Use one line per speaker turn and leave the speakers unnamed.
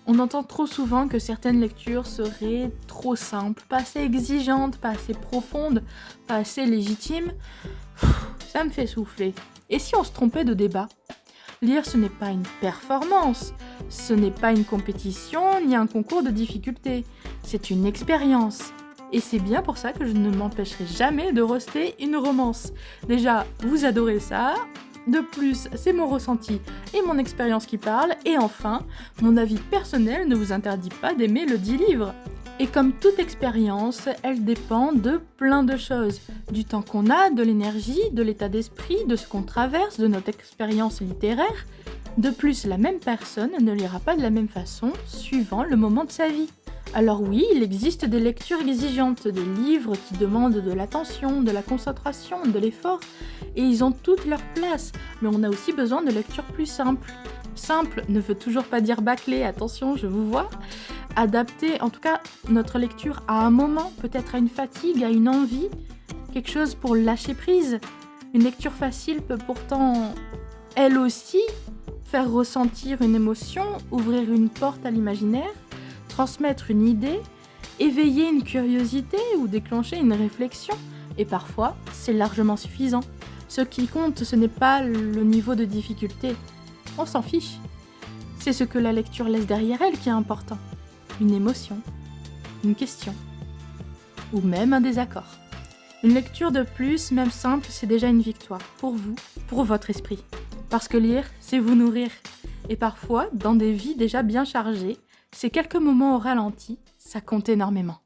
On entend trop souvent que certaines lectures seraient trop simples, pas assez exigeantes, pas assez profondes, pas assez légitimes. Ça me fait souffler. Et si on se trompait de débat? Lire, ce n'est pas une performance, ce n'est pas une compétition ni un concours de difficulté, c'est une expérience. Et c'est bien pour ça que je ne m'empêcherai jamais de roaster une romance. Déjà, vous adorez ça. De plus, c'est mon ressenti et mon expérience qui parlent. Et enfin, mon avis personnel ne vous interdit pas d'aimer le dit livre. Et comme toute expérience, elle dépend de plein de choses. Du temps qu'on a, de l'énergie, de l'état d'esprit, de ce qu'on traverse, de notre expérience littéraire. De plus, la même personne ne lira pas de la même façon suivant le moment de sa vie. Alors oui, il existe des lectures exigeantes, des livres qui demandent de l'attention, de la concentration, de l'effort, et ils ont toute leur place, mais on a aussi besoin de lectures plus simples. Simple ne veut toujours pas dire bâclé, attention, je vous vois. Adapter, en tout cas, notre lecture à un moment, peut-être à une fatigue, à une envie, quelque chose pour lâcher prise. Une lecture facile peut pourtant, elle aussi, faire ressentir une émotion, ouvrir une porte à l'imaginaire, transmettre une idée, éveiller une curiosité ou déclencher une réflexion. Et parfois, c'est largement suffisant. Ce qui compte, ce n'est pas le niveau de difficulté. On s'en fiche. C'est ce que la lecture laisse derrière elle qui est important. Une émotion, une question, ou même un désaccord. Une lecture de plus, même simple, c'est déjà une victoire. Pour vous, pour votre esprit. Parce que lire, c'est vous nourrir. Et parfois, dans des vies déjà bien chargées, ces quelques moments au ralenti, ça compte énormément.